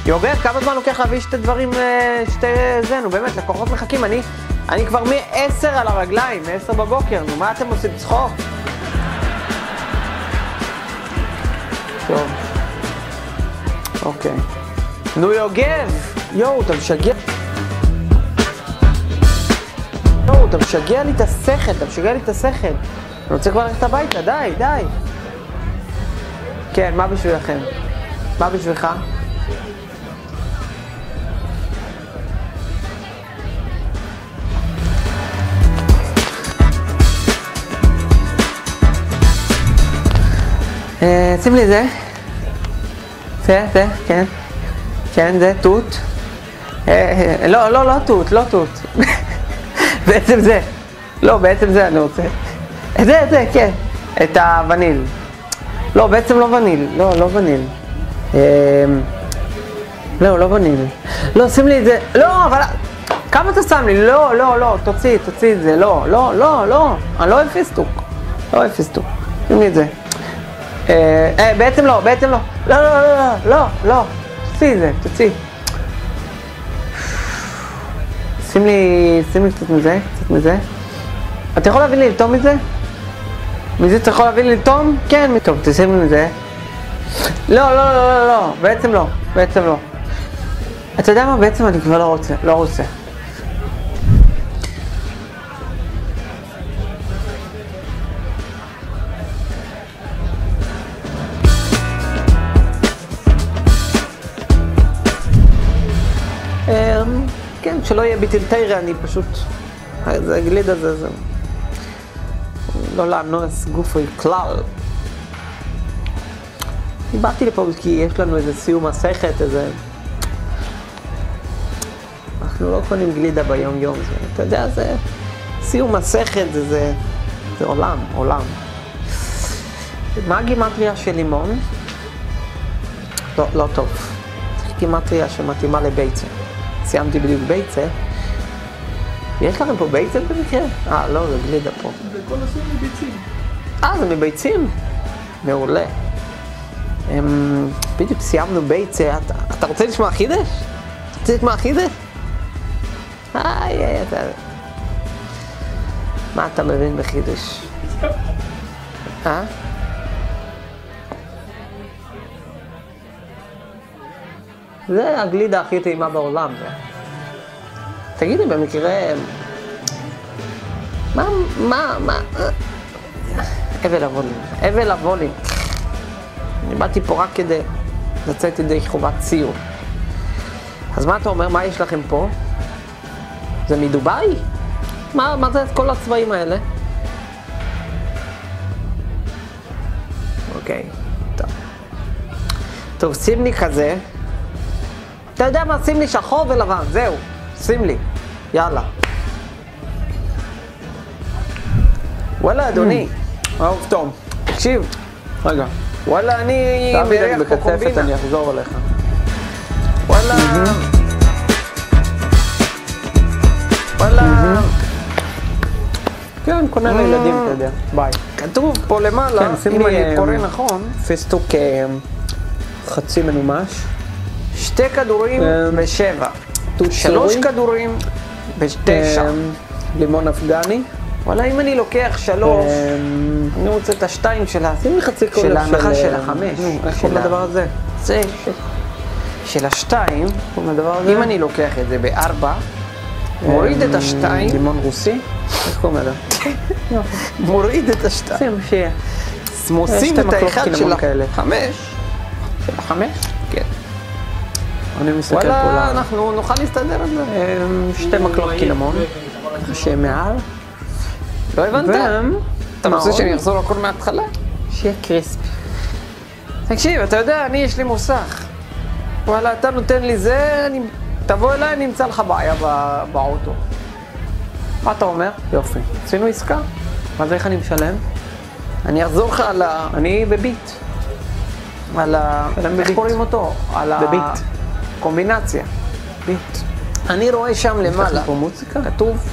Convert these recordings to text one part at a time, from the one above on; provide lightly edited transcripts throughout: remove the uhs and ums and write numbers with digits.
יוגב, כמה זמן לוקח להביא שתי דברים, נו באמת, לקוחות מחכים, אני כבר מ-10 על הרגליים, מ-10 בבוקר, נו, מה אתם עושים צחוק? טוב. אוקיי. נו יוגב! יואו, אתה משגע. יואו, אתה משגע לי את השכל, אני רוצה כבר ללכת הביתה, די. כן, מה בשבילכם? מה בשבילך? שים לי זה, כן, זה תות, לא תות, בעצם זה אני רוצה, זה, כן, את הווניל, לא, בעצם לא וניל, לא וניל, לא, שים לי את זה, לא, אבל, כמה אתה שם לי? לא, תוציא את זה, לא, אני לא אוהב פיסטוק, שים לי את זה. בעצם לא, תוציא. שים לי קצת מזה. אתה יכול להביא לי לטום מזה? מזה אתה יכול להביא לי לטום? כן, טוב, תשים לי מזה. לא, בעצם לא. אתה יודע מה? בעצם אני כבר לא רוצה. כן, שלא יהיה ביטלתיירה, אני פשוט... זה הגליד הזה, זה... לא לאנוס גופי כלל. באתי לפה כי יש לנו איזה סיום מסכת, איזה... אנחנו לא קונים גלידה ביום יום, זה... אתה יודע, זה... סיום מסכת, זה עולם. מה הגימטריה של לימון? לא טוב. גימטריה שמתאימה לביצה. סיימתי בדיוק ביצה. יש לכם פה ביצה במקרה? לא, זה גלידה פה. זה כל הסוג מביצים. זה מביצים? מעולה. בדיוק סיימנו ביצה. אתה רוצה לשמוע חידש? מה אתה מבין בחידש? זה הגלידה הכי טעימה בעולם. תגידי, במקרה... מה... אבל אבולים. אני באתי פה רק כדי לצאת ידי חובת ציור. אז מה אתה אומר? מה יש לכם פה? זה מדובאי? מה זה כל הצבעים האלה? אוקיי, טוב, שים לי כזה. אתה יודע מה? שים לי שחור ולבן, זהו. שים לי. יאללה. וואלה, אדוני. אהוב תום. תקשיב. רגע. וואלה, אני... תמיד בקצפת, אני אחזור אליך. וואלה. כן, קונה לילדים, אתה יודע. ביי. כתוב פה למעלה, אם אני קורא נכון, פיסטוק חצי מנומש. 2 כדורים ב7. 3 כדורים ב9. לימון אפגני. וואלה, אם אני לוקח 3, אני רוצה את ה2 של ההנחה של ה5. איך קוראים לדבר הזה? זה של ה2, אם אני לוקח את זה ב4, מוריד את ה2. לימון רוסי? איך קוראים לזה? מוריד את ה2. שים שיהיה. מושים את האחד של ה5. של ה5? כן. אני מסתכל פה וואלה, אנחנו נוכל להסתדר על זה. 2 מקלות קינמון. שמעל. לא הבנת? אתה רוצה שאני אחזור הכל מההתחלה? שיהיה קריספי. תקשיב, אתה יודע, יש לי מוסך. וואלה, אתה נותן לי זה, תבוא אליי, אני אמצא לך בעיה באוטו. מה אתה אומר? יופי. עשינו עסקה? מה זה, איך אני משלם? אני אחזור לך על ה... אני בביט. על ה... איך קוראים אותו? על בביט. הקומבינציה. ביט. אני רואה שם למעלה. יש לך פה מוזיקה? כתוב.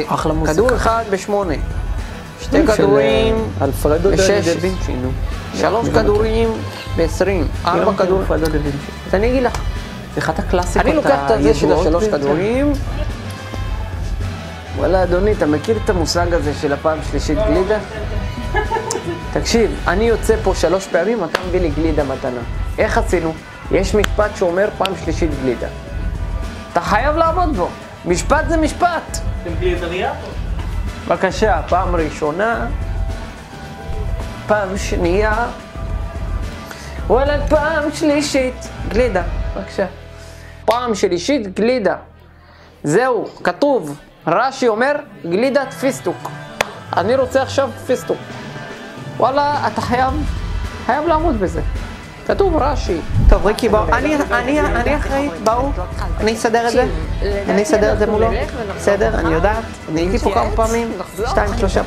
אחלה מוזיקה. כדור אחד ב8. 2 כדורים אלפרדו ב6. 3 כדורים ב6. ב-20, 4 כדורים. אז אני אגיד לך, זה אחת הקלאסיקות אני לוקח את הזה של הידועות ה3 כדורים. וואלה, אדוני, אתה מכיר את המושג הזה של הפעם שלישית גלידה? תקשיב, אני יוצא פה 3 פעמים, אתה מביא לי גלידה מתנה. איך עשינו? יש משפט שאומר פעם שלישית גלידה. אתה חייב לעבוד בו. משפט זה משפט. אתם גלידריה פה? בבקשה, פעם ראשונה, פעם שנייה, וואלה, פעם שלישית, גלידה, בבקשה. פעם שלישית, גלידה. זהו, כתוב, רש"י אומר, גלידת פיסטוק. אני רוצה עכשיו פיסטוק. וואלה, אתה חייב לעמוד בזה. כתוב רש"י. טוב, ריקי, בואו, אני אחראית, בואו, אני אסדר את זה. אני אסדר את זה מולו. בסדר, אני יודעת. אני הייתי פה כמה פעמים, 2-3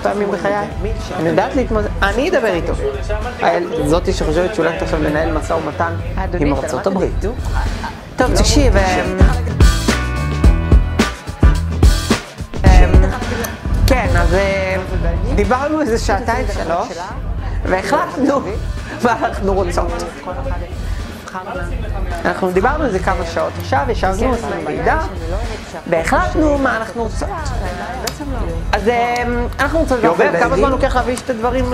פעמים בחיי. אני יודעת להתמודד, אני אדבר איתו. זאתי שחושבת שאולי עכשיו לנהל משא ומתן עם ארצות הברית. טוב, תקשיב, כן, אז דיברנו איזה 2-3, והחלטנו מה אנחנו רוצות. אנחנו דיברנו איזה כמה שעות עכשיו, ישבנו עשינו מידע, והחלטנו מה אנחנו רוצות. אז אנחנו רוצות לעבור, כמה זמן לוקח להביא שתי דברים,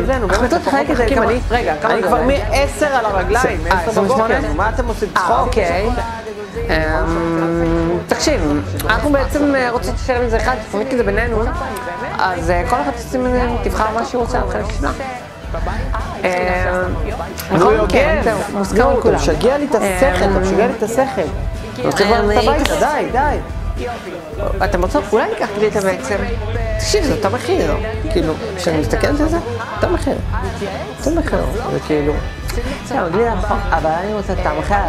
אנחנו רוצות לחלק את זה, רגע, אני כבר מ-10 על הרגליים, 10 בבוקר, מה אתם עושים צחוק? אוקיי. תקשיב, אנחנו בעצם רוצות לשלם את זה אחד, תפעמית כזה בינינו, אז כל אחד תבחר מה שהיא רוצה על חלק שלה. נו יוגב, מוסכם על כולם. תשגע לי את השכל, תשגע לי את השכל. אני רוצה כבר ללכת הביתה, די. אתם רוצות, אולי ניקח גלידה בעצם. תקשיב, זה אותו מחיר. כאילו, כשאני מסתכלת על זה, אותו מחיר. אותו מחיר, זה כאילו... בסדר, גלידה נכון, אבל אני רוצה טעם אחר,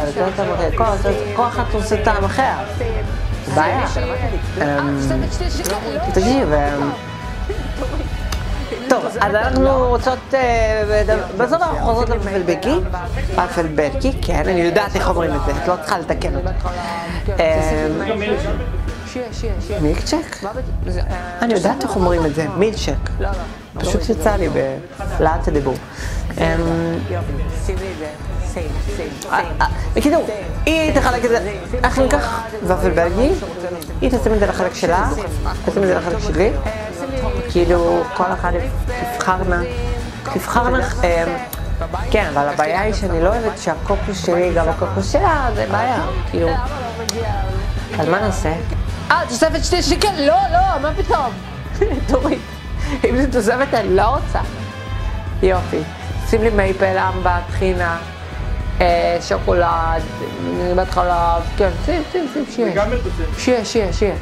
כל אחת רוצה טעם אחר. זה בעיה. תקשיב, טוב, אז אנחנו רוצות, בסוף אנחנו חוזרות לפלבקי, הפלבקי, כן, אני יודעת איך אומרים את זה, את לא צריכה לתקן אותה. מילקצ'ק? אני יודעת איך אומרים את זה, מילקצ'ק. פשוט יצא לי בלהט הדיבור. בקיצור, היא תחלק את זה, אנחנו ניקח ופל בלגי, היא תשים את זה לחלק שלה, תשים את זה לחלק שלי, כאילו כל אחד תבחרנה, כן, אבל הבעיה היא שאני לא אוהבת שהקוקוס שלי גם הקוקוס שלה, זה בעיה, כאילו, אז מה נעשה? תוספת 2 שקל? לא, מה פתאום? תוריד, אם זה תוספת אני לא רוצה. יופי, שים לי מייפל, אמבה, טחינה, שוקולד, בת חלב, כן, שים, שיהיה.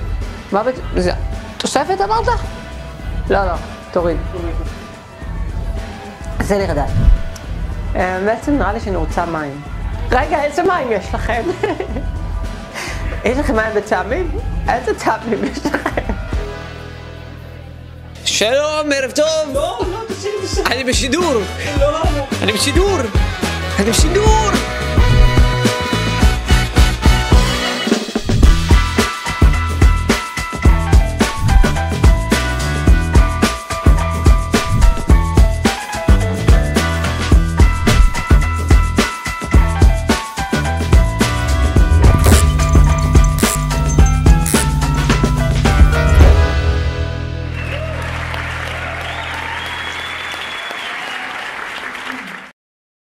מה זה? תוספת אמרת? לא, תוריד. זה נרדל. בעצם נראה לי שאני רוצה מים. רגע, איזה מים יש לכם? יש לכם מים בטעמים? איזה טעמים יש לכם? שלום, ערב טוב! לא, תשאיר. אני בשידור! לא. אני בשידור!